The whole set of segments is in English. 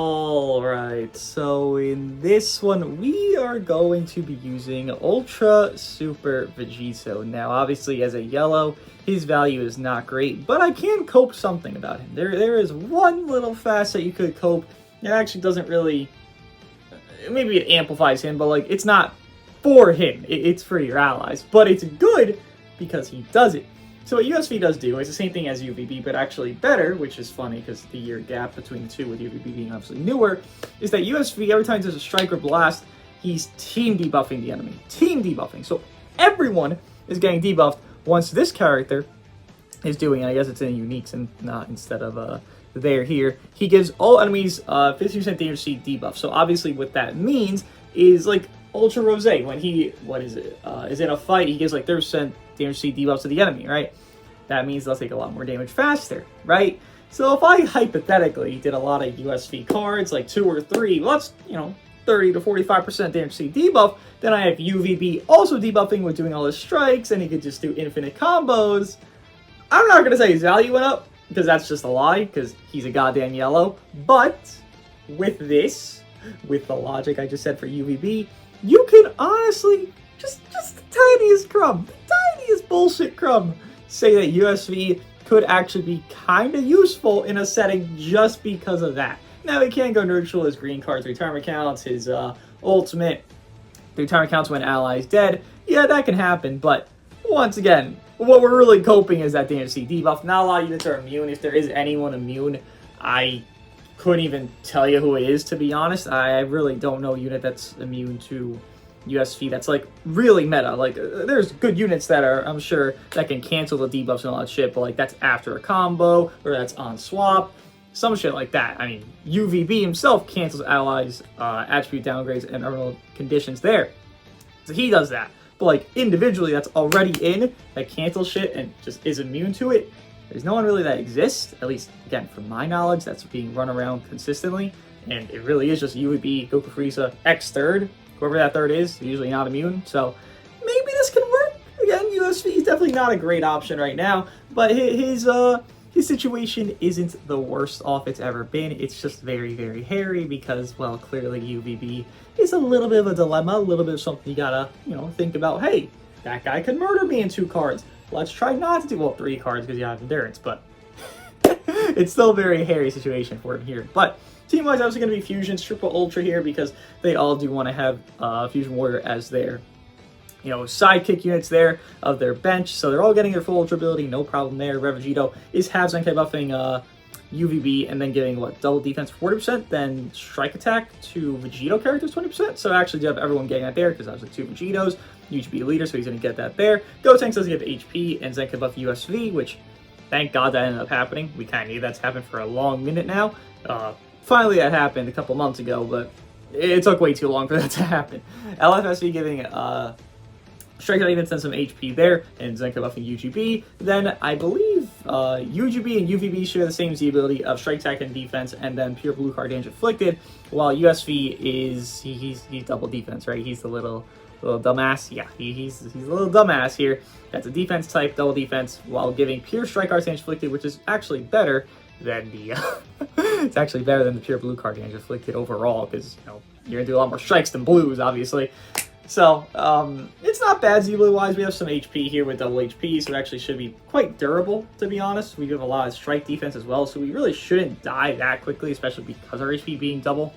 Alright, so in this one, we are going to be using Ultra Super Vegito. Now, obviously, as a yellow, his value is not great, but I can cope something about him. There is one little facet you could cope. It actually doesn't really... Maybe it amplifies him, but, like, it's not for him. It's for your allies. But it's good because he does it. So what USV does do is the same thing as UVB, but actually better, which is funny because the year gap between the two, with UVB being obviously newer, is that USV, every time there's a strike or blast, he's team debuffing the enemy. Team debuffing. So everyone is getting debuffed once this character is doing it. I guess it's in uniques and not instead of there here. He gives all enemies 50% damage C debuff. So obviously what that means is like Ultra Rose, when he, is in a fight, he gives like 30% damage C debuffs to the enemy, right? That means they'll take a lot more damage faster, right? So if I hypothetically did a lot of USV cards, like 2 or 3, well, that's, 30 to 45% damage C debuff, then I have UVB also debuffing with doing all his strikes, and he could just do infinite combos. I'm not going to say his value went up, because that's just a lie, because he's a goddamn yellow, but with this, with the logic I just said for UVB, you can honestly, just the tiniest crumb, the tiniest bullshit crumb, say that USV could actually be kind of useful in a setting just because of that. Now, he can go neutral, his green cards, retirement counts, his ultimate, the retirement counts when ally's dead. Yeah, that can happen, but once again, what we're really coping is that damage C debuff. Not a lot of units are immune. If there is anyone immune, I couldn't even tell you who it is, to be honest. I really don't know a unit that's immune to USV that's like really meta. Like there's good units that are, I'm sure, that can cancel the debuffs and all that shit, but like that's after a combo or that's on swap, some shit like that. I mean, UVB himself cancels allies attribute downgrades and terminal conditions there, so he does that. But like individually that's already in, that cancels shit and just is immune to it, there's no one really that exists, at least again from my knowledge, that's being run around consistently. And it really is just UVB, Goku Frieza, X third, whoever that third is, usually not immune. So maybe this can work. Again, USV is definitely not a great option right now, but his situation isn't the worst off it's ever been. It's just very, very hairy because, well, clearly UVB is a little bit of a dilemma, a little bit of something you gotta, think about. Hey, that guy could murder me in 2 cards. Let's try not to do, well, 3 cards because you have endurance, but it's still a very hairy situation for him here. But team-wise, obviously going to be Fusions, Triple Ultra here because they all do want to have Fusion Warrior as their, sidekick units there of their bench. So they're all getting their full Ultra ability, no problem there. Vegito is halves NK buffing UVB and then giving, double defense 40%, then strike attack to Vegito characters 20%. So actually you have everyone getting that there because obviously 2 Vegitos, UGB leader, so he's going to get that there. Gotenks doesn't get the HP, and Zen can buff USV, which, thank God that ended up happening. We kind of need that to happen for a long minute now. Finally, that happened a couple months ago, but it took way too long for that to happen. LFSV giving strike defense and some HP there, and Zenka buffing UGB. Then I believe UGB and UVB share the same Z ability of strike attack and defense, and then pure blue card damage inflicted. While USV is he's double defense, right? He's the little dumbass. Yeah, he's a little dumbass here. That's a defense type, double defense, while giving pure strike card damage inflicted, which is actually better than the it's actually better than the pure blue card damage inflicted overall, because you're gonna do a lot more strikes than blues, obviously. So it's not bad Z-Blue wise. We have some HP here with double HP, so it actually should be quite durable, to be honest. We have a lot of strike defense as well, so we really shouldn't die that quickly, especially because our HP being doubled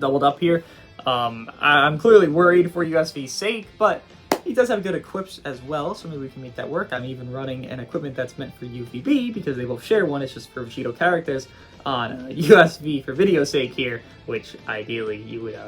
up here. I'm clearly worried for USV's sake, but he does have good equips as well, so maybe we can make that work. I'm even running an equipment that's meant for UVB because they both share one. It's just for Vegito characters on USV for video's sake here, which ideally you would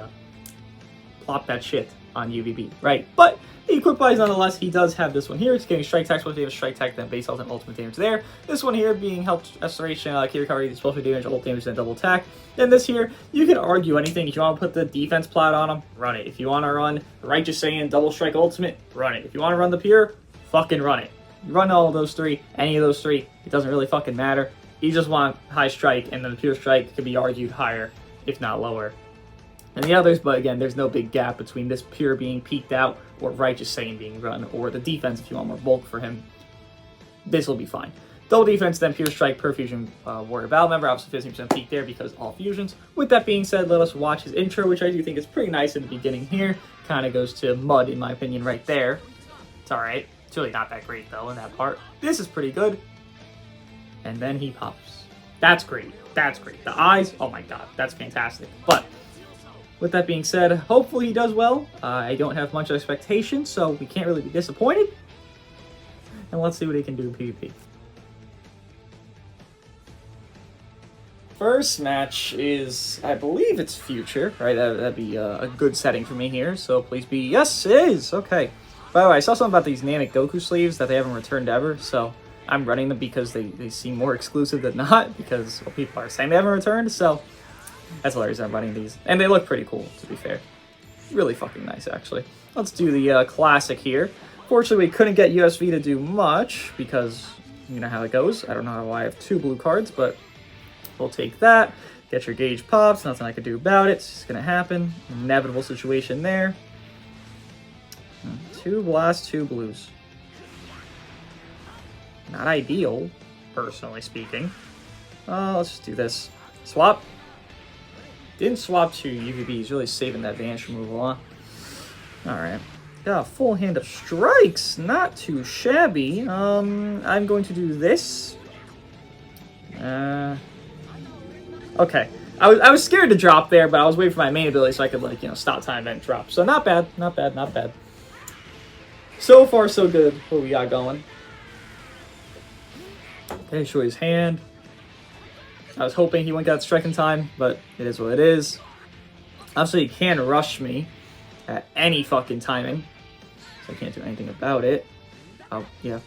plop that shit on UVB, right? But equip-wise, nonetheless, he does have this one here. It's getting strike attack, supposed to have strike attack, then base health and ultimate damage there. This one here being health restoration, key recovery, supposed to damage, ult damage, then double attack. Then this here, you can argue anything. If you want to put the defense plat on him, run it. If you want to run Righteous Saiyan, double strike ultimate, run it. If you want to run the pure, fucking run it. Run all of those 3, any of those 3, it doesn't really fucking matter. You just want high strike, and then the pure strike could be argued higher, if not lower, and the others, but again, there's no big gap between this pure being peaked out or Righteous Saiyan being run, or the defense if you want more bulk for him. This will be fine. Double defense, then pure strike per fusion warrior battle member. Obviously 15% peak there because all fusions. With that being said, let us watch his intro, which I do think is pretty nice in the beginning here. Kind of goes to mud, in my opinion, right there. It's alright. It's really not that great, though, in that part. This is pretty good. And then he pops. That's great. That's great. The eyes, oh my god, that's fantastic. But with that being said, hopefully he does well. I don't have much expectation, so we can't really be disappointed. And let's see what he can do in PvP. First match is, I believe it's Future, right? That'd be a good setting for me here, so please be, yes, it is, okay. By the way, I saw something about these Namek Goku sleeves that they haven't returned ever, so I'm running them because they seem more exclusive than not, because well, people are saying they haven't returned, so that's hilarious. I'm running these. And they look pretty cool, to be fair. Really fucking nice, actually. Let's do the classic here. Fortunately, we couldn't get USV to do much, because you know how it goes. I don't know why I have 2 blue cards, but we'll take that. Get your gauge pops. Nothing I can do about it. It's just going to happen. Inevitable situation there. 2 blasts, 2 blues. Not ideal, personally speaking. Let's just do this. Swap. Didn't swap to UVB. He's really saving that vanish removal, huh? Alright. Got a full hand of strikes. Not too shabby. I'm going to do this. Okay. I was scared to drop there, but I was waiting for my main ability so I could, like, you know, stop time and drop. So not bad. Not bad. Not bad. So far, so good. What we got going. Okay, show his hand. I was hoping he wouldn't get strike in time, but it is what it is. Obviously, he can rush me at any fucking timing, so I can't do anything about it. Oh, yeah.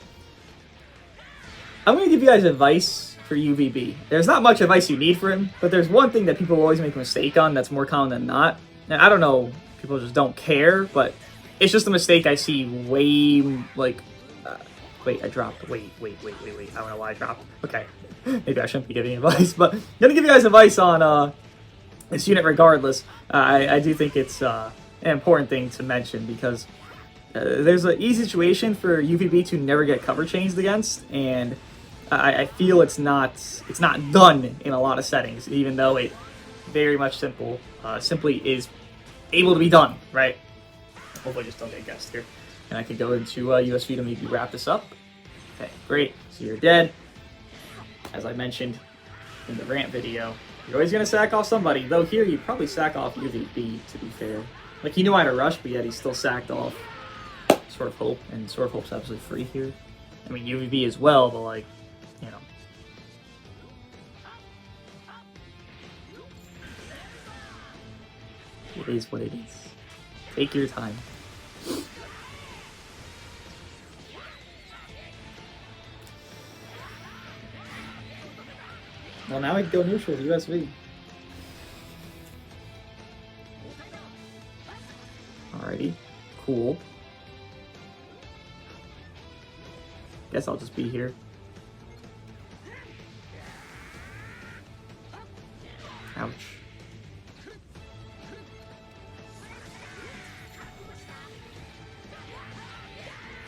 I'm going to give you guys advice for UVB. There's not much advice you need for him, but there's one thing that people always make a mistake on that's more common than not. And I don't know, people just don't care, but it's just a mistake I see way, like... Wait, I dropped. Wait. I don't know why I dropped. Okay. Maybe I shouldn't be giving advice, but I'm going to give you guys advice on this unit regardless. I do think it's an important thing to mention because there's an easy situation for UVB to never get cover changed against, and I feel it's not done in a lot of settings, even though it very much simply is able to be done, right? Hopefully I just don't get guessed here. And I could go into USV to maybe wrap this up. Okay, great. So you're dead. As I mentioned in the rant video, you're always going to sack off somebody. Though here, you probably sack off UVB, to be fair. Like, he knew I had to rush, but yet he still sacked off Sword of Hope. And Sword of Hope's absolutely free here. I mean, UVB as well, but, like, you know. It is what it is. Take your time. Well, now I can go neutral with USV. Alrighty. Cool. Guess I'll just be here. Ouch.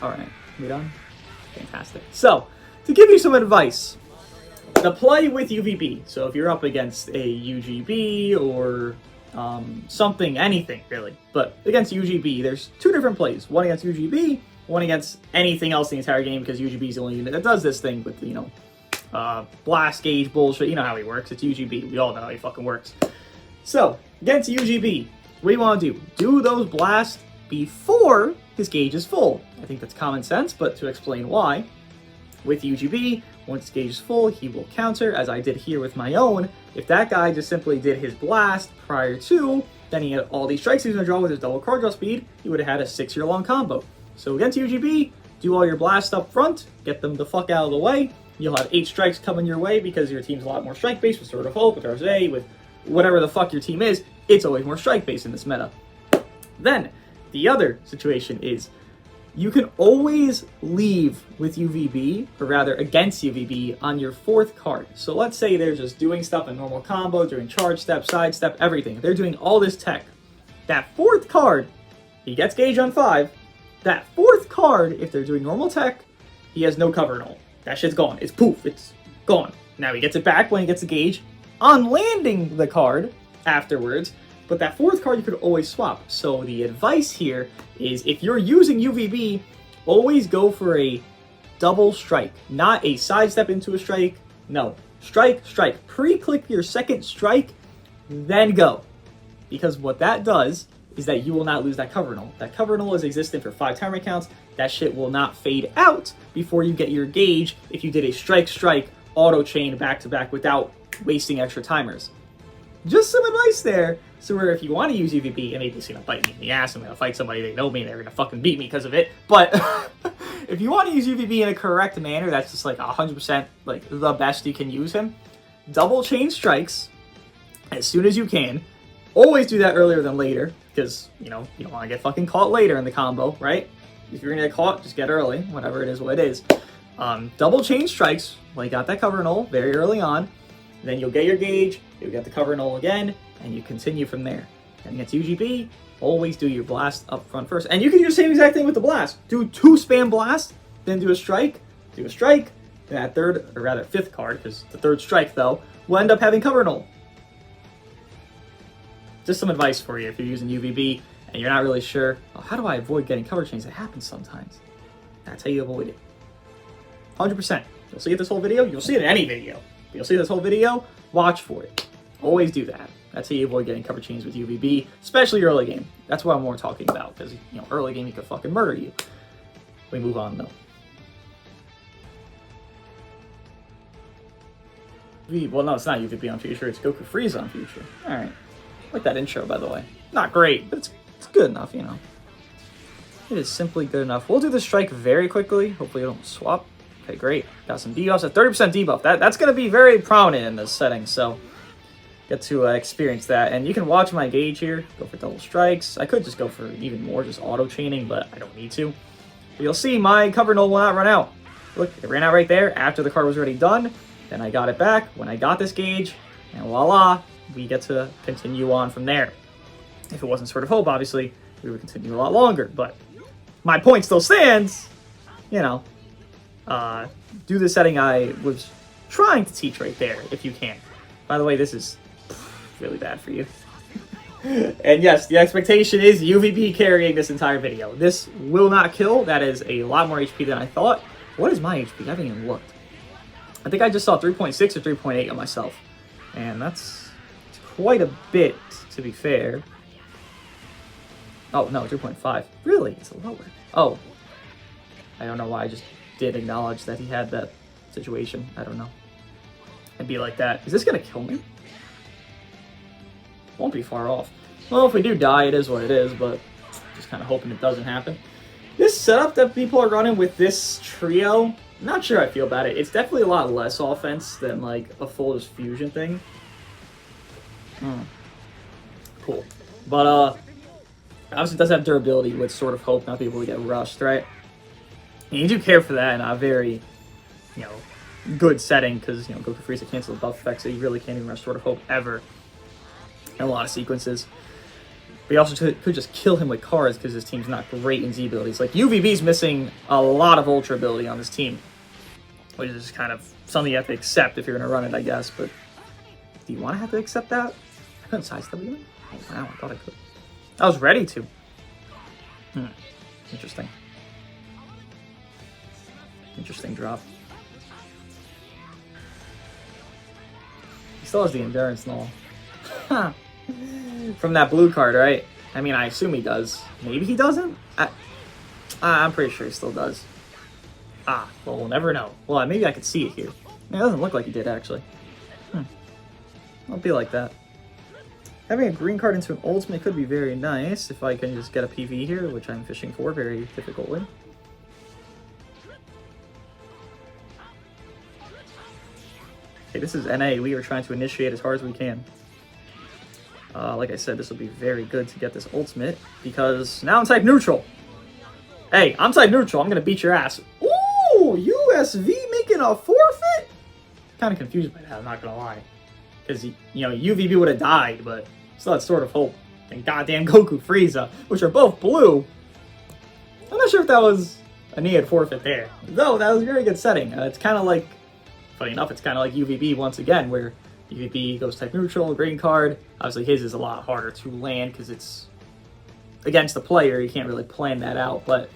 Alright, we done? Fantastic. So, to give you some advice, the play with UVB, so if you're up against a UGB or something, anything really, but against UGB, there's 2 different plays. One against UGB, one against anything else in the entire game, because UGB is the only unit that does this thing with, you know, blast gauge bullshit. You know how he works. It's UGB. We all know how he fucking works. So, against UGB, what do you want to do? Do those blasts before his gauge is full. I think that's common sense, but to explain why, with UGB, once his gauge is full, he will counter, as I did here with my own. If that guy just simply did his blast prior to, then he had all these strikes he was going to draw with his double card draw speed, he would have had a 6-year-long combo. So against UGB, do all your blasts up front, get them the fuck out of the way. You'll have 8 strikes coming your way because your team's a lot more strike-based with Sword of Hope, with Rose, with whatever the fuck your team is. It's always more strike-based in this meta. Then, the other situation is, you can always leave with UVB, or rather against UVB, on your 4th card. So let's say they're just doing stuff in normal combo, doing charge step, side step, everything. They're doing all this tech. That 4th card, he gets gauge on 5. That 4th card, if they're doing normal tech, he has no cover at all. That shit's gone. It's poof. It's gone. Now he gets it back when he gets the gauge on landing the card afterwards. But that fourth card you could always swap. So the advice here is if you're using UVB, always go for a double strike. Not a sidestep into a strike. No. Strike, strike. Pre-click your second strike, then go. Because what that does is that you will not lose that cover null. That cover null is existent for 5 timer counts. That shit will not fade out before you get your gauge if you did a strike, strike, auto chain back to back without wasting extra timers. Just some advice there. So where if you want to use UVB, and maybe it's gonna bite me in the ass, I'm gonna fight somebody, they know me, they're gonna fucking beat me because of it. But if you want to use UVB in a correct manner, that's just like 100% like the best you can use him. Double chain strikes as soon as you can. Always do that earlier than later, because you know you don't want to get fucking caught later in the combo, right? If you're gonna get caught, just get early, whatever it is, what it is. Double chain strikes, well, you got that cover null very early on. Then you'll get your gauge, you'll get the cover null again, and you continue from there. And against UGB, always do your blast up front first. And you can do the same exact thing with the blast. Do 2 spam blasts, then do a strike, and that third, or rather fifth card, because the third strike though, will end up having cover null. Just some advice for you if you're using UVB and you're not really sure, oh, how do I avoid getting cover chains? It happens sometimes. That's how you avoid it. 100%. You'll see it this whole video, you'll see it in any video. You'll see this whole video, watch for it. Always do that. That's how you avoid getting cover chains with UVB, especially early game. That's what I'm more talking about, because early game he could fucking murder you. We move on though. Well, no, it's not UVB on Future, it's Goku Frieza on Future. Alright. I like that intro, by the way. Not great, but it's good enough, you know. It is simply good enough. We'll do the strike very quickly. Hopefully you don't swap. Okay, great. Got some debuffs. A 30% debuff. That's going to be very prominent in this setting, so get to experience that. And you can watch my gauge here. Go for double strikes. I could just go for even more, just auto-chaining, but I don't need to. But you'll see my cover null will not run out. Look, it ran out right there after the card was already done. Then I got it back when I got this gauge, and voila, we get to continue on from there. If it wasn't Sword of Hope, obviously, we would continue a lot longer, but my point still stands, you know. Do the setting I was trying to teach right there, if you can. By the way, this is really bad for you. And yes, the expectation is UVB carrying this entire video. This will not kill. That is a lot more HP than I thought. What is my HP? I haven't even looked. I think I just saw 3.6 or 3.8 on myself. And that's quite a bit, to be fair. Oh, no, 3.5. Really? It's lower. Oh. I don't know why I just did acknowledge that he had that situation. I don't know. It'd be like that. Is this gonna kill me? Won't be far off. Well, if we do die, it is what it is, but just kind of hoping it doesn't happen. This setup that people are running with this trio, not sure I feel about it. It's definitely a lot less offense than like a full just fusion thing. Cool. But obviously it does have durability with Sword of Hope, not be able to get rushed, right? And you do care for that in a very, good setting, because, Goku Frieza cancels the buff effect, so you really can't even rush Sword of Hope ever in a lot of sequences. But you also could just kill him with cards, because his team's not great in Z abilities. Like, UVB's missing a lot of Ultra ability on this team, which is kind of something you have to accept if you're going to run it, I guess. But do you want to have to accept that? I couldn't sidestep even? Oh, wow, I thought I could. I was ready to. Interesting. Interesting drop. He still has the endurance and all. From that blue card, right? I mean, I assume he does. Maybe he doesn't? I'm pretty sure he still does. Well, we'll never know. Well, maybe I could see it here. It doesn't look like he did, actually. I'll be like that. Having a green card into an ultimate could be very nice if I can just get a PV here, which I'm fishing for very difficultly. Okay, this is NA. We are trying to initiate as hard as we can. Like I said, this will be very good to get this ultimate, because now I'm type neutral. Hey, I'm type neutral. I'm going to beat your ass. Ooh, USV making a forfeit? Kind of confused by that, I'm not going to lie. Because, UVB would have died, but still had Sword of Hope and goddamn Goku Frieza, which are both blue. I'm not sure if that was A Nead forfeit there. Though, that was a very good setting. It's kind of like, funny enough, it's kind of like UVB once again, where UVB goes type neutral, green card. Obviously, his is a lot harder to land because it's against the player. You can't really plan that out. But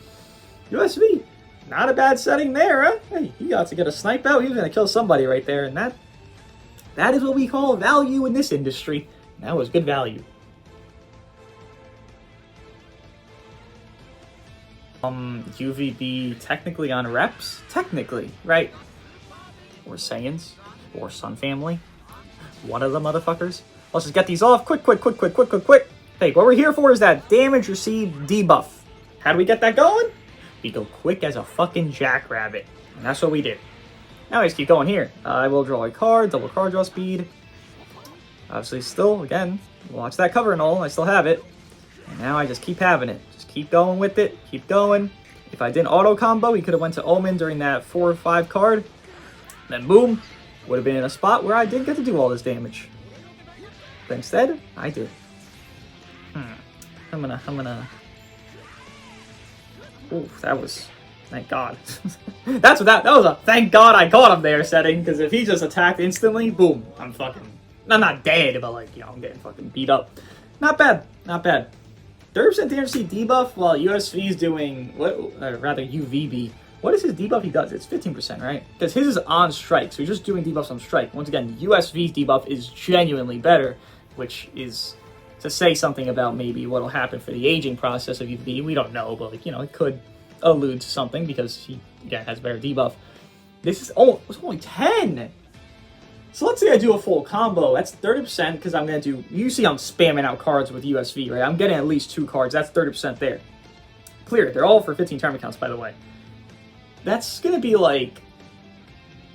USV, not a bad setting there, huh? Hey, he got to get a snipe out. He was going to kill somebody right there. And that is what we call value in this industry. That was good value. UVB technically on reps? Technically, right? Or Saiyans. Or Sun Family. One of the motherfuckers. Let's just get these off. Quick. Hey, what we're here for is that damage received debuff. How do we get that going? We go quick as a fucking jackrabbit. And that's what we did. Now I just keep going here. I will draw a card, double card draw speed. Obviously still, again, watch that cover and all. I still have it. And now I just keep having it. Just keep going with it. Keep going. If I didn't auto combo, we could have went to Omen during that 4 or 5 card. Then boom, would have been in a spot where I didn't get to do all this damage. But instead, I did. I'm gonna. Ooh, that was. Thank God. That was a thank God I caught him there setting, because if he just attacked instantly, boom, I'm not dead, but like, I'm getting fucking beat up. Not bad. 30% damage debuff while USV is doing, rather UVB. What is his debuff he does? It's 15%, right? Because his is on strike, so he's just doing debuffs on strike. Once again, USV's debuff is genuinely better, which is to say something about maybe what'll happen for the aging process of UVB. We don't know, but like, it could allude to something because he, again, has better debuff. This is it's only 10. So let's say I do a full combo. That's 30% because I'm going to do... Usually I'm spamming out cards with USV, right? I'm getting at least 2 cards. That's 30% there. Clear. They're all for 15 tournament counts, by the way. That's going to be like...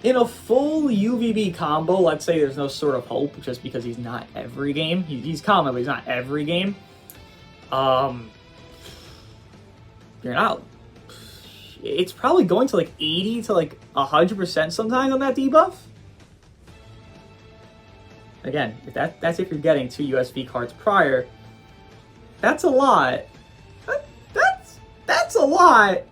In a full UVB combo, let's say there's no sort of hope just because he's not every game. He's common, but he's not every game. You're not... It's probably going to like 80 to like 100% sometimes on that debuff. Again, if that's if you're getting 2 USV cards prior, that's a lot. That's a lot.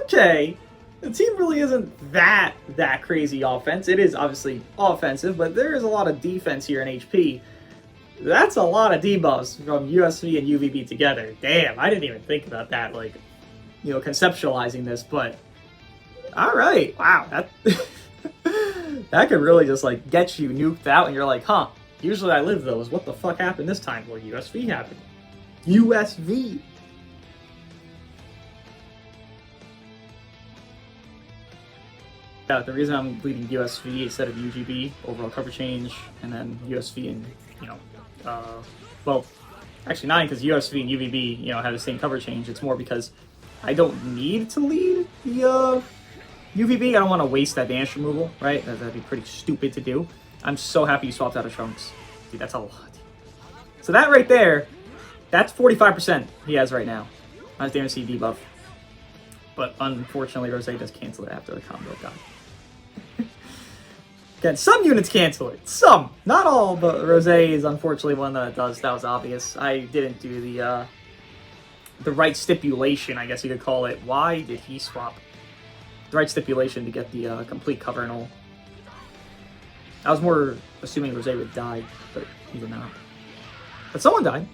Okay, the team really isn't that crazy offense. It is obviously offensive, but there is a lot of defense here in HP. That's a lot of debuffs from USV and UVB together. Damn, I didn't even think about that. Like, conceptualizing this, but all right, wow, that could really just like get you nuked out, and you're like, huh, usually I live those. What the fuck happened this time? Well, USV happened. USV. Yeah, the reason I'm leading USV instead of UGB, overall cover change, and then USV and, well, actually not because USV and UVB, have the same cover change. It's more because I don't need to lead the UVB. I don't want to waste that dance removal, right? That'd be pretty stupid to do. I'm so happy you swapped out of Trunks. Dude, that's a lot. So that right there, that's 45% he has right now. Nice damage C debuff. But unfortunately, Rose does cancel it after the combo got. Again, some units cancel it. Some. Not all, but Rose is unfortunately one that does. That was obvious. I didn't do the right stipulation, I guess you could call it. Why did he swap? The right stipulation to get the complete cover and all. I was more assuming Rose would die, but he did not. But someone died.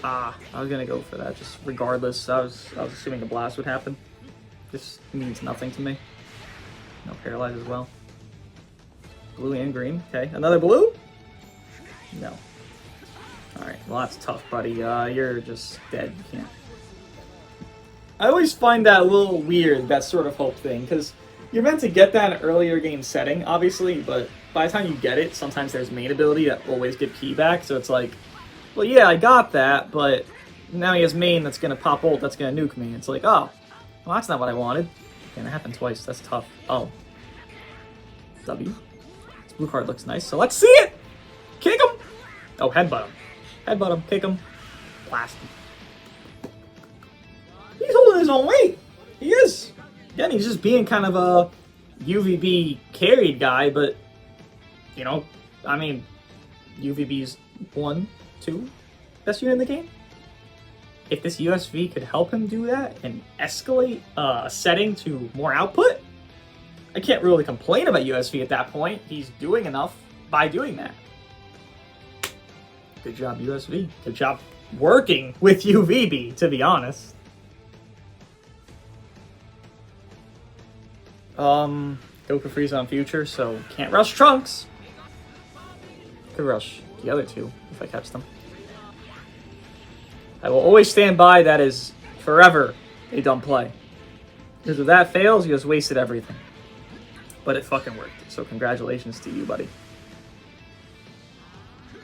I was gonna go for that, just regardless. I was assuming the blast would happen. This means nothing to me. No paralyze as well. Blue and green. Okay, another blue? No. Alright, well that's tough, buddy. You're just dead. You can't. I always find that a little weird, that sort of hope thing, because you're meant to get that in an earlier game setting, obviously, but by the time you get it, sometimes there's main ability that always get key back, so it's like, well, yeah, I got that, but now he has main that's going to pop ult, that's going to nuke me. It's like, oh, well, that's not what I wanted. And it happened twice, that's tough. Oh. W. This blue card looks nice, so let's see it! Kick him! Oh, headbutt him. Headbutt him, kick him, blast him. He's holding his own weight. He is. Again, he's just being kind of a UVB carried guy, but, I mean, UVB's 1, 2 best unit in the game. if this USV could help him do that and escalate a setting to more output, I can't really complain about USV at that point. He's doing enough by doing that. Good job, USV. Good job working with UVB, to be honest. Goku freeze on future, so can't rush Trunks. Could rush the other two if I catch them. I will always stand by that is forever a dumb play. Because if that fails, you just wasted everything. But it fucking worked, so congratulations to you, buddy.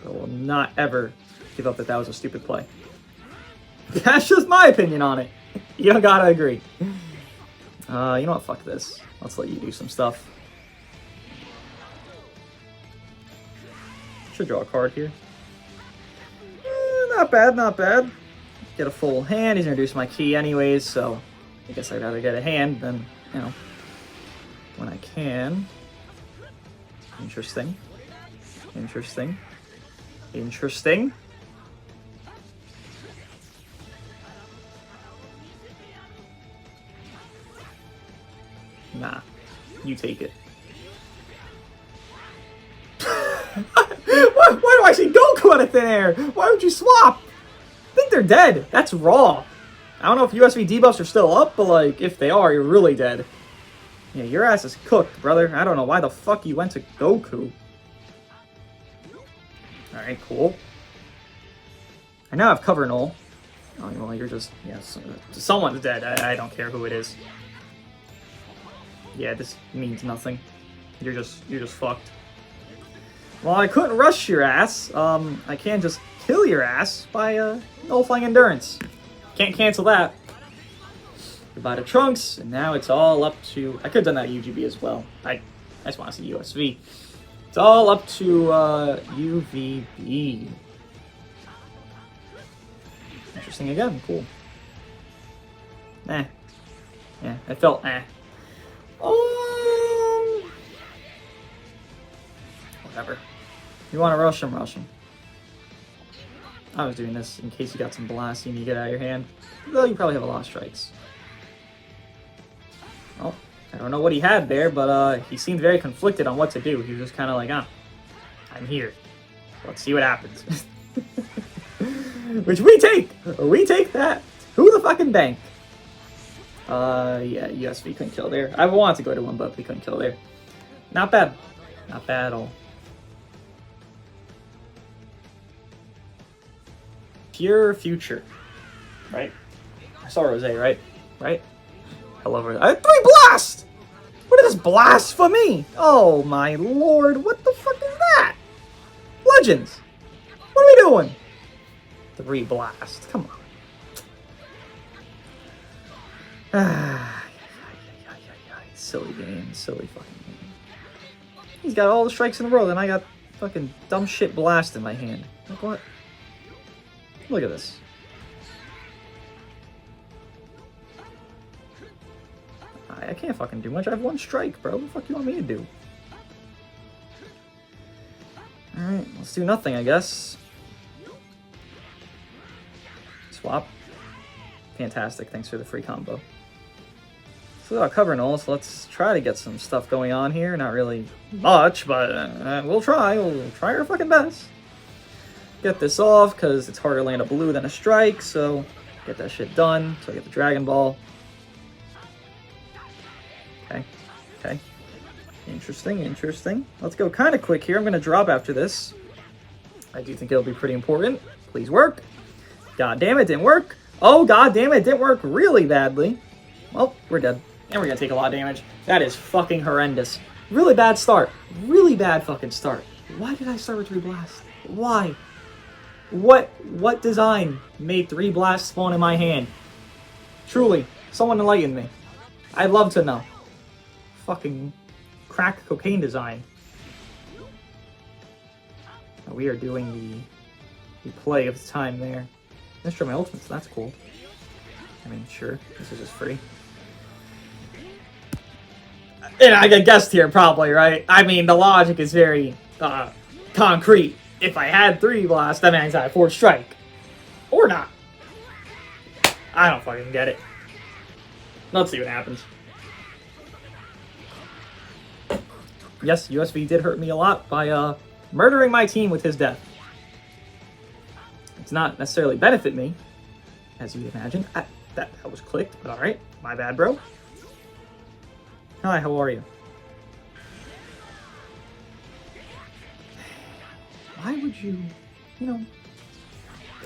I will not ever give up that was a stupid play. That's just my opinion on it. You don't gotta agree. You know what? Fuck this. Let's let you do some stuff. Should draw a card here. Not bad, not bad. Get a full hand. He's introduced my key anyways, so I guess I'd rather get a hand than, you know, when I can. Interesting. Interesting. Interesting. Nah, you take it. Why do I see Goku out of thin air? Why would you swap? I think they're dead. That's raw. I don't know if USV debuffs are still up, but like, if they are, you're really dead. Yeah, your ass is cooked, brother. I don't know why the fuck you went to Goku. Alright, cool. I now have cover null. Oh, well, you're just, yes, someone's dead. I don't care who it is. Yeah, this means nothing. You're just fucked. Well, I couldn't rush your ass. I can just kill your ass by nullifying endurance. Can't cancel that. Goodbye to Trunks, and now it's all up to... I could have done that UGB as well. I just want to see USV. It's all up to UVB. Interesting again. Cool. Eh. Yeah, it felt eh. Whatever. You want to rush him, rush him. I was doing this in case you got some blasting you get out of your hand. Though you probably have a lot of strikes. Well, I don't know what he had there, but he seemed very conflicted on what to do. He was just kind of like, I'm here. Let's see what happens. Which we take! We take that to the fucking bank. Yeah, USV couldn't kill there. I wanted to go to one, but we couldn't kill there. Not bad. Not bad at all. Pure future. Right? I saw Rose, right? Right? I love her. I had 3 blasts! What is blasphemy? Oh my lord, what the fuck is that? Legends! What are we doing? 3 blasts. Come on. Silly game. Silly fucking game. He's got all the strikes in the world, and I got fucking dumb shit blast in my hand. Like what? Look at this. I can't fucking do much. I have 1 strike, bro. What the fuck you want me to do? Alright, let's do nothing, I guess. Swap. Fantastic. Thanks for the free combo. So I'll cover null, so let's try to get some stuff going on here. Not really much, but we'll try. We'll try our fucking best. Get this off, because it's harder to land a blue than a strike, so get that shit done. So I get the Dragon Ball. Okay. Okay. Interesting, interesting. Let's go kind of quick here. I'm going to drop after this. I do think it'll be pretty important. Please work. God damn it, didn't work. Oh, god damn it, didn't work really badly. Well, we're dead. And we're going to take a lot of damage. That is fucking horrendous. Really bad start. Really bad fucking start. Why did I start with 3 blasts? Why? What design made 3 blasts spawn in my hand? Truly, someone enlighten me. I'd love to know. Fucking crack cocaine design. We are doing the play of the time there. Destroy my ultimates, that's cool. I mean, sure, this is just free. And I guessed here, probably, right? I mean, the logic is very concrete. If I had 3 blasts, that means I had 4 strike. Or not. I don't fucking get it. Let's see what happens. Yes, USV did hurt me a lot by murdering my team with his death. It's not necessarily benefit me, as you'd imagine. That was clicked, but alright. My bad, bro. Hi, how are you? Why would you,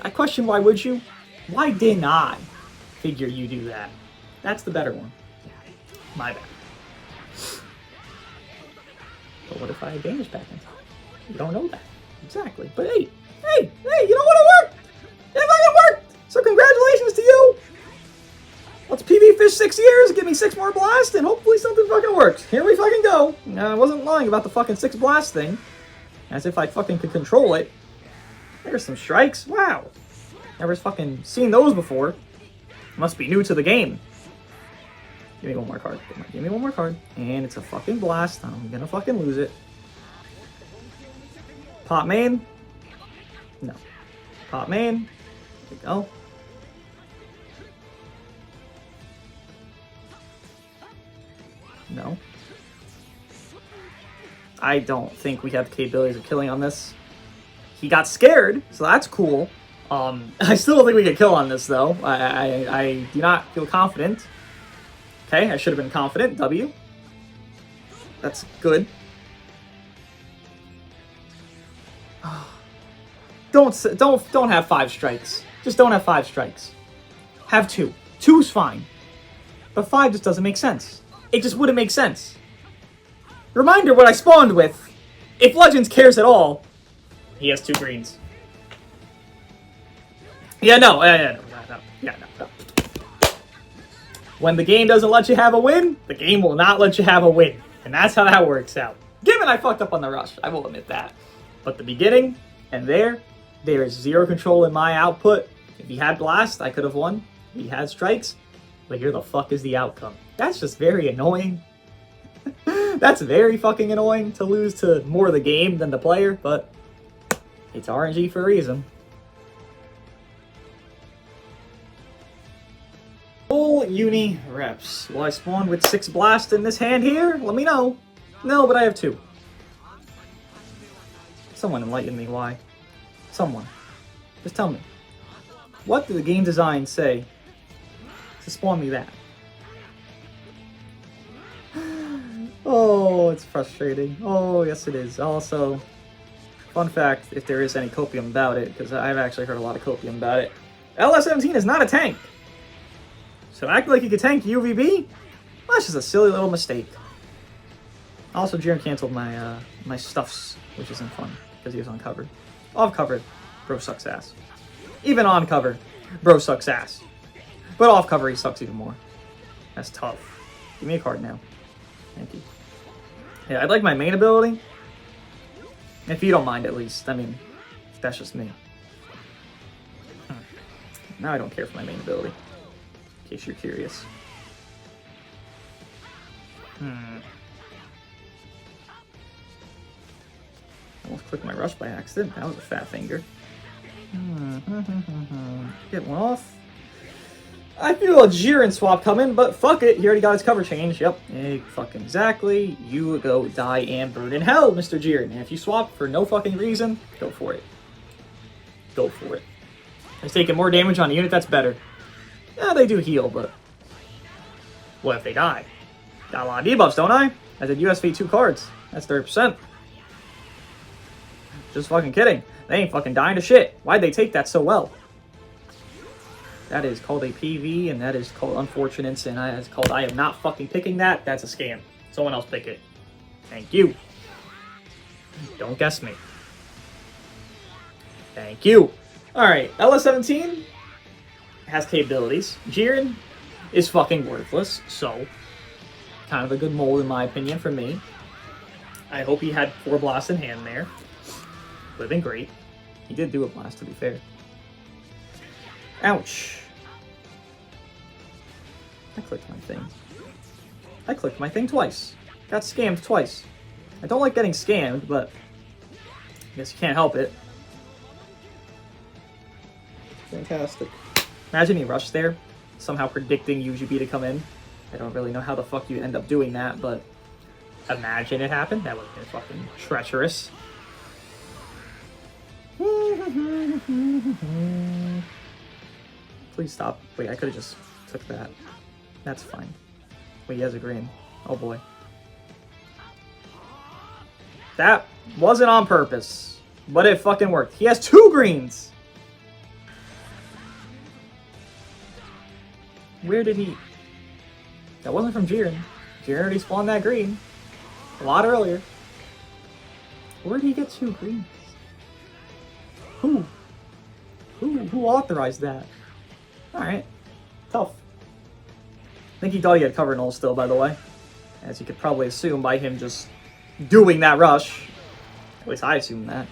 I question why would you? Why didn't I figure you do that? That's the better one. My bad. But what if I advantage back in time? You don't know that. Exactly. But hey, you know what? It worked! It fucking worked! So congratulations to you! Let's PB fish 6 years, give me 6 more blasts, and hopefully something fucking works. Here we fucking go. I wasn't lying about the fucking 6 blast thing. As if I fucking could control it. There's some strikes. Wow. Never fucking seen those before. Must be new to the game. Give me one more card. Give me one more card. And it's a fucking blast. I'm gonna fucking lose it. Pop main. No. Pop main. There we go. No. I don't think we have the capabilities of killing on this. He got scared, so that's cool. I still don't think we can kill on this, though. I do not feel confident. Okay, I should have been confident. W. That's good. Don't have 5 strikes. Just don't have 5 strikes. Have 2. 2's fine. But 5 just doesn't make sense. It just wouldn't make sense. Reminder what I spawned with. If Legends cares at all, he has 2 greens. No. When the game doesn't let you have a win, the game will not let you have a win. And that's how that works out. Given I fucked up on the rush, I will admit that. But the beginning, and there is 0 control in my output. If he had blast, I could have won. If he had strikes, but here the fuck is the outcome. That's just very annoying. That's very fucking annoying to lose to more the game than the player, but it's RNG for a reason. Full uni reps. Will I spawn with 6 blast in this hand here? Let me know. No, but I have 2. Someone enlighten me why. Someone. Just tell me. What did the game design say to spawn me that? Oh, it's frustrating. Oh, yes it is. Also, fun fact, if there is any copium about it, because I've actually heard a lot of copium about it, LS17 is not a tank. So acting like you could tank UVB? Well, that's just a silly little mistake. Also, Jiren canceled my my stuffs, which isn't fun, because he was on cover. Off cover, bro sucks ass. Even on cover, bro sucks ass. But off cover, he sucks even more. That's tough. Give me a card now. Thank you. Yeah, I'd like my main ability. If you don't mind, at least. I mean, that's just me. Now I don't care for my main ability. In case you're curious. Almost clicked my rush by accident. That was a fat finger. Get one off. I feel a Jiren swap coming, but fuck it. He already got his cover change. Yep. Fucking exactly. You go die and burn in hell, Mr. Jiren. And if you swap for no fucking reason, go for it. Go for it. He's taking more damage on a unit that's better. Yeah, they do heal, but what if they die? Got a lot of debuffs, don't I? I did USV 2 cards. That's 30%. Just fucking kidding. They ain't fucking dying to shit. Why'd they take that so well? That is called a PV, and that is called Unfortunates, and it's called I am not fucking picking that. That's a scam. Someone else pick it. Thank you. Don't guess me. Thank you. Alright, LS17 has capabilities. Jiren is fucking worthless, so kind of a good mold in my opinion for me. I hope he had 4 blasts in hand there. Would have been great. He did do a blast, to be fair. Ouch. I clicked my thing. I clicked my thing twice. Got scammed twice. I don't like getting scammed, but I guess you can't help it. Fantastic. Imagine he rushed there, somehow predicting UGB to come in. I don't really know how the fuck you end up doing that, but imagine it happened. That would have been fucking treacherous. Please stop. Wait, I could have just took that. That's fine. Wait, he has a green. Oh boy. That wasn't on purpose, but it fucking worked. He has 2 greens! Where did he... That wasn't from Jiren. Jiren already spawned that green. A lot earlier. Where did he get 2 greens? Who? Who authorized that? Alright. Tough. I think he thought he had cover null still, by the way. As you could probably assume by him just doing that rush. At least I assume that.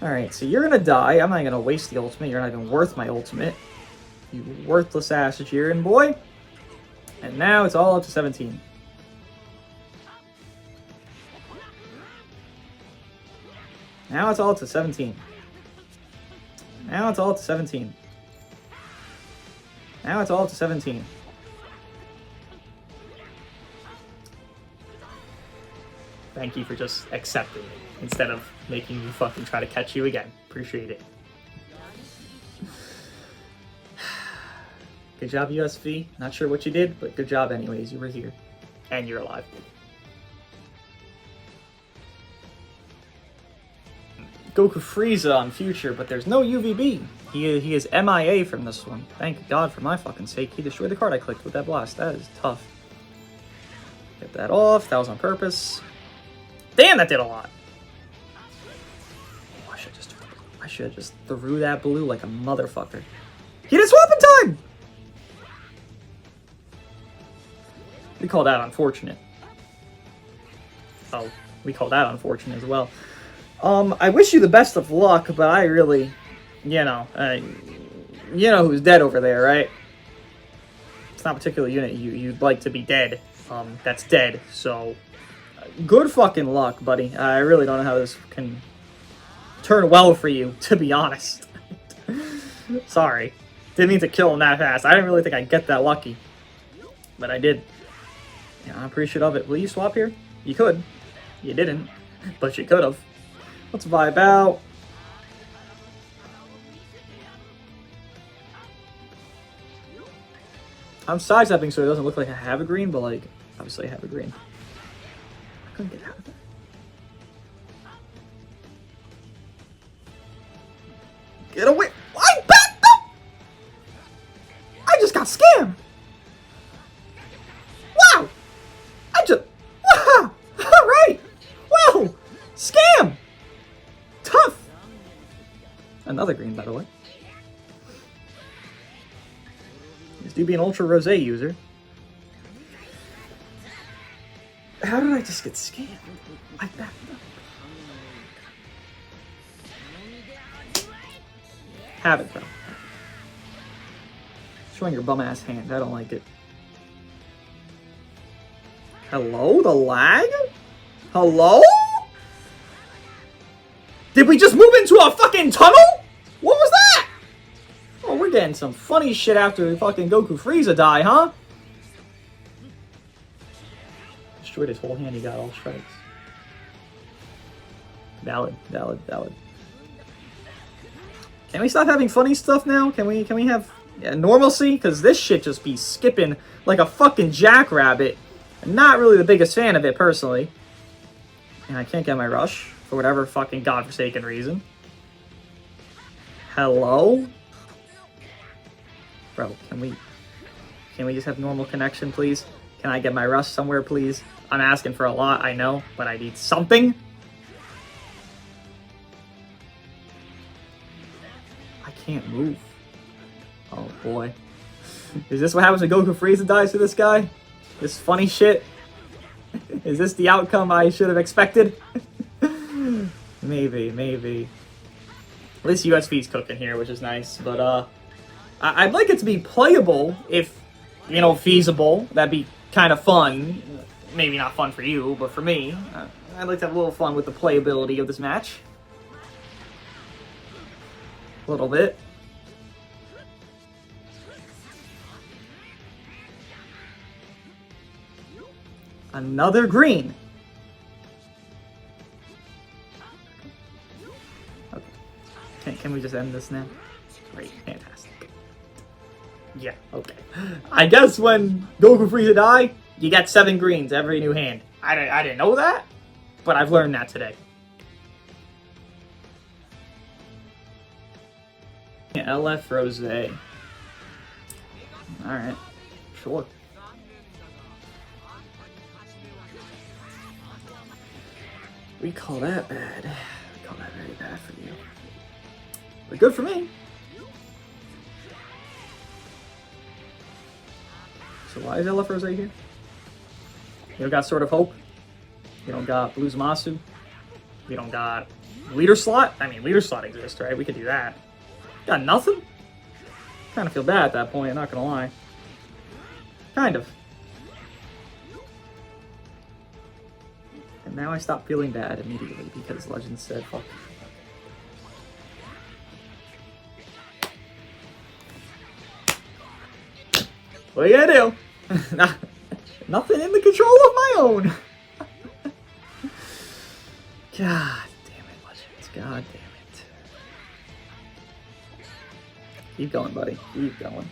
Alright, so you're gonna die. I'm not gonna waste the ultimate. You're not even worth my ultimate. You worthless ass Jiren boy. And now it's all up to 17. Now it's all up to 17. Now it's all up to 17. Now it's all up to 17. Thank you for just accepting it instead of making me fucking try to catch you again. Appreciate it. Good job, USV. Not sure what you did, but good job anyways. You were here. And you're alive. Goku Frieza on future, but there's no UVB. He is MIA from this one. Thank God for my fucking sake. He destroyed the card I clicked with that blast. That is tough. Get that off. That was on purpose. Damn, that did a lot. Oh, I should have just threw that blue like a motherfucker. He didn't swap in time! We call that unfortunate. Oh, we call that unfortunate as well. I wish you the best of luck, but I really, you know who's dead over there, right? It's not a particular unit you'd like to be dead. That's dead, so good fucking luck, buddy. I really don't know how this can turn well for you, to be honest. Sorry. Didn't mean to kill him that fast. I didn't really think I'd get that lucky. But I did. Yeah, I'm appreciative of it. Will you swap here? You could. You didn't. But you could have. Let's vibe out. I'm side-stepping so it doesn't look like I have a green, but like, obviously I have a green. I couldn't get out of there. Get away! I backed up! I just got scammed! Wow! Wow! Alright! Wow! Scam! Tough! Another green, by the way. This dude be an Ultra Rosé user. How did I just get scammed? I backed up. Have it, though. Showing your bum-ass hand. I don't like it. Hello? The lag? Hello? Did we just move into a fucking tunnel? What was that? Oh, we're getting some funny shit after fucking Goku Frieza die, huh? Destroyed his whole hand, he got all strikes. Valid, valid, valid. Can we stop having funny stuff now? Can we have normalcy? Because this shit just be skipping like a fucking jackrabbit. I'm not really the biggest fan of it, personally. And I can't get my rush. For whatever fucking godforsaken reason. Hello? Bro, can we just have normal connection, please? Can I get my rush somewhere, please? I'm asking for a lot, I know, but I need something. I can't move. Oh boy. Is this what happens when Goku Frieza dies to this guy? This funny shit? Is this the outcome I should have expected? Maybe. At least USV's cooking here, which is nice. But, I'd like it to be playable, if, you know, feasible. That'd be kind of fun. Maybe not fun for you, but for me. I'd like to have a little fun with the playability of this match. A little bit. Another green. Okay. Can we just end this now? Great. Fantastic. Yeah, okay. I guess when Goku Frieza die, you get 7 greens every new hand. I didn't know that, but I've learned that today. Yeah, LF Rose. Alright. Sure. We call that bad. We call that very bad for you. But good for me. So why is LF Rose here? You don't got Sword of Hope. You don't got Blues Masu. You don't got Leader Slot. I mean, Leader Slot exists, right? We could do that. Got nothing? Kind of feel bad at that point, not gonna lie. Kind of. And now I stop feeling bad immediately because Legend said fuck you. What are you gonna do? Nothing in the control of my own. God damn it, Legends. God damn it. Keep going, buddy. Keep going.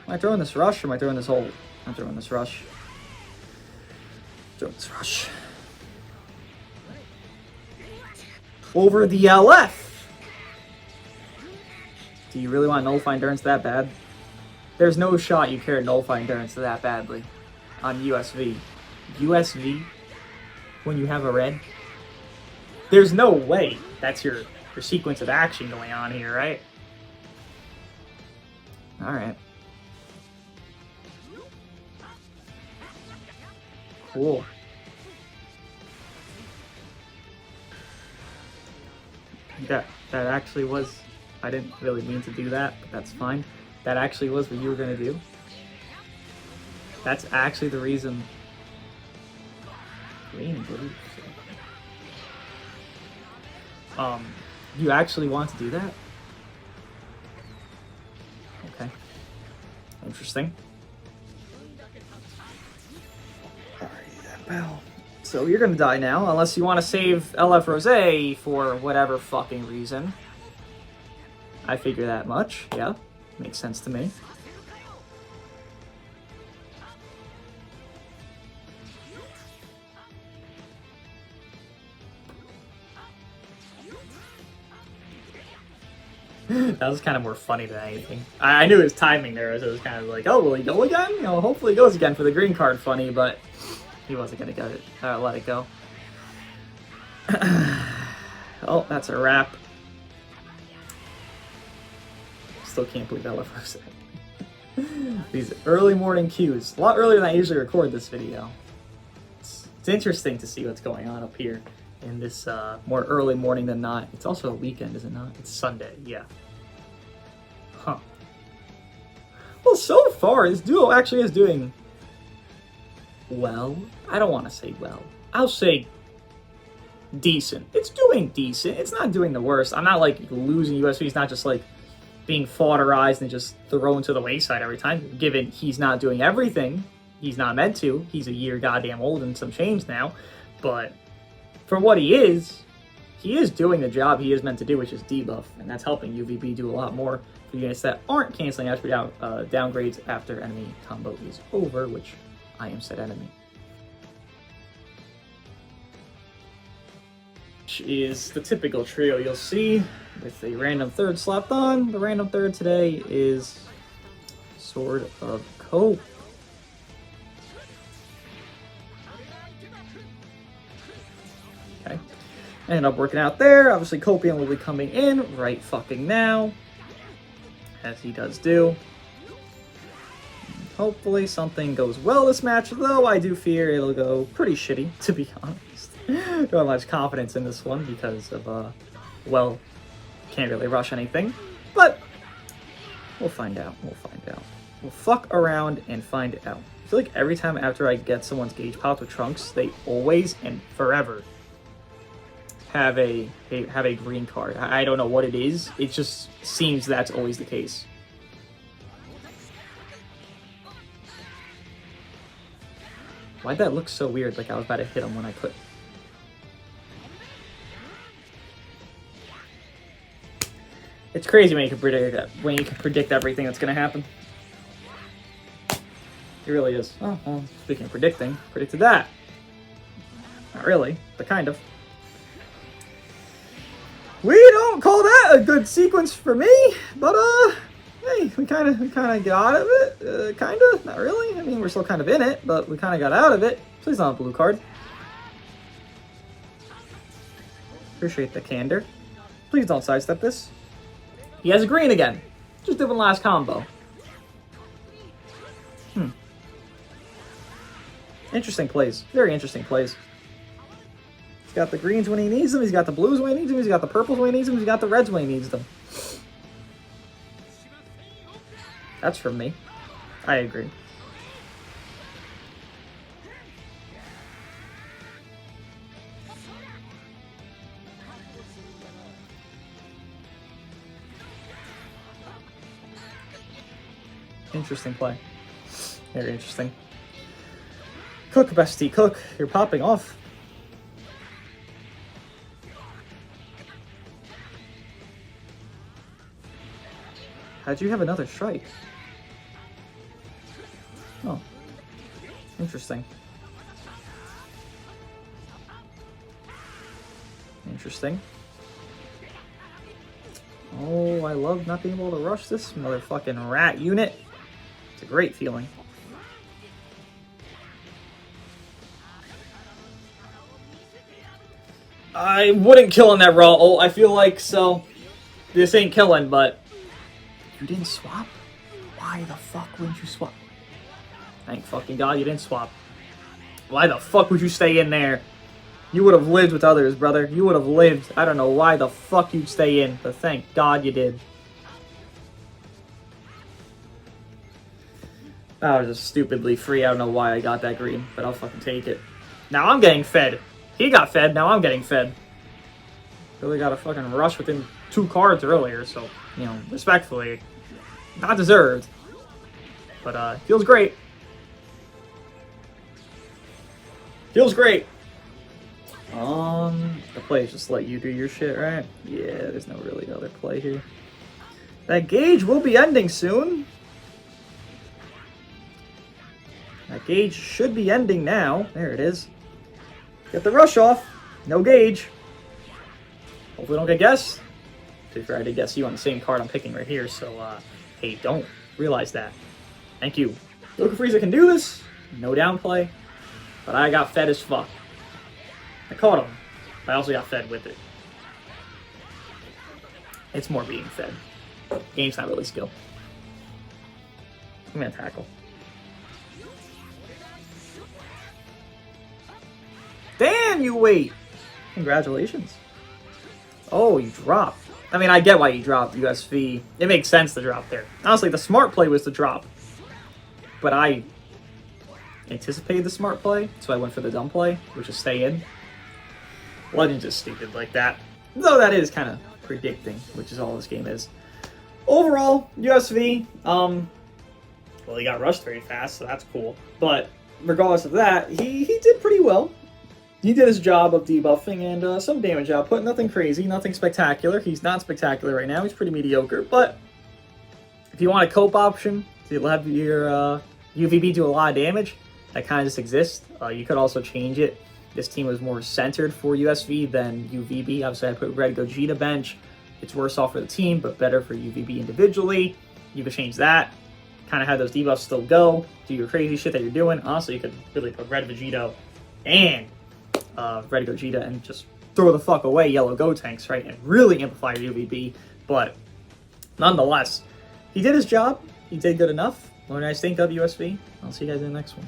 Am I throwing this rush or am I throwing this hole? I'm throwing this rush. Throwing this rush. Over the LF! Do you really want Nullify Endurance that bad? There's no shot you care Nullify Endurance that badly on USV. USV? When you have a red? There's no way that's your sequence of action going on here, right? Alright. Cool. That actually was... I didn't really mean to do that, but that's fine. That actually was what you were going to do. That's actually the reason... Green and blue. You actually want to do that? Okay. Interesting. Well, so you're gonna die now, unless you want to save LF Rose for whatever fucking reason. I figure that much, yeah. Makes sense to me. That was kind of more funny than anything. I knew his timing there, so it was kind of like, oh, will he go again? You know, hopefully he goes again for the green card funny, but he wasn't going to get it. Let it go. Oh, that's a wrap. Still can't believe LF Rose. These early morning cues. A lot earlier than I usually record this video. It's interesting to see what's going on up here in this more early morning than not. It's also a weekend, is it not? It's Sunday, yeah. Huh. Well, so far, this duo actually is doing well. I don't want to say well. I'll say decent. It's doing decent. It's not doing the worst. I'm not like losing USV. It's not just like being fodderized and just thrown to the wayside every time, given he's not doing everything. He's not meant to. He's a year goddamn old and some change now. But for what he is doing the job he is meant to do, which is debuff, and that's helping UVB do a lot more for units that aren't canceling attribute downgrades after enemy combo is over, which I am said enemy. Which is the typical trio you'll see with a random third slapped on. The random third today is Sword of Cope. Okay. Ended up working out there. Obviously, Copian will be coming in right fucking now, as he does do. Hopefully something goes well this match, though I do fear it'll go pretty shitty, to be honest. Don't have much confidence in this one because of, well, can't really rush anything. But we'll find out. We'll find out. We'll fuck around and find out. I feel like every time after I get someone's gauge popped with Trunks, they always and forever have a green card. I don't know what it is. It just seems that's always the case. Why'd that look so weird? Like I was about to hit him when I could. It's crazy when you can predict that. When you can predict everything that's gonna happen. It really is. Oh, well, speaking of predicted that. Not really, but kind of. We don't call that a good sequence for me, but hey, we kind of got out of it. Kinda, not really. I mean, we're still kind of in it, but we kind of got out of it. Please not a blue card. Appreciate the candor. Please don't sidestep this. He has a green again. Just did one last combo. Interesting plays. Very interesting plays. He's got the greens when he needs them. He's got the blues when he needs them. He's got the purples when he needs them. He's got the reds when he needs them. That's from me. I agree. Interesting play. Very interesting. Cook, bestie, cook. You're popping off. How'd you have another strike? Oh. Interesting. Interesting. Oh, I love not being able to rush this motherfucking rat unit. It's a great feeling. I wouldn't kill in that raw ult. I feel like, so, this ain't killing, but you didn't swap? Why the fuck wouldn't you swap? Thank fucking God you didn't swap. Why the fuck would you stay in there? You would have lived with others, brother. You would have lived. I don't know why the fuck you'd stay in, but thank God you did. I was just stupidly free. I don't know why I got that green, but I'll fucking take it. Now I'm getting fed. He got fed, now I'm getting fed. Really got a fucking rush within 2 cards earlier, so, you know, respectfully, not deserved. But, feels great. Feels great. The play is just let you do your shit, right? Yeah, there's no really other play here. That gauge will be ending soon. That gauge should be ending now. There it is. Get the rush off. No gauge. Hopefully we don't get guessed. To be fair, I did guess you on the same card I'm picking right here, so, hey, don't realize that. Thank you. Goku Frieza can do this. No downplay. But I got fed as fuck. I caught him. But I also got fed with it. It's more being fed. Game's not really skill. I'm gonna tackle. Damn, you wait! Congratulations. Oh, you dropped. I mean, I get why you dropped USV. It makes sense to drop there. Honestly, the smart play was to drop. But I anticipated the smart play, so I went for the dumb play, which is stay in. Legend's just stupid like that. Though that is kind of predicting, which is all this game is. Overall, USV, well, he got rushed very fast, so that's cool. But regardless of that, he did pretty well. He did his job of debuffing and some damage output. Nothing crazy, nothing spectacular. He's not spectacular right now. He's pretty mediocre. But if you want a cope option to have your UVB do a lot of damage, that kind of just exists. You could also change it. This team was more centered for USV than UVB. Obviously, I put Red Gogeta bench. It's worse off for the team, but better for UVB individually. You could change that. Kind of have those debuffs still go. Do your crazy shit that you're doing. Honestly, you could really put Red Vegito and Red Gogeta and just throw the fuck away Yellow Gotenks, right? And really amplify your UVB. But nonetheless, he did his job. He did good enough. What do you guys think of USV? I'll see you guys in the next one.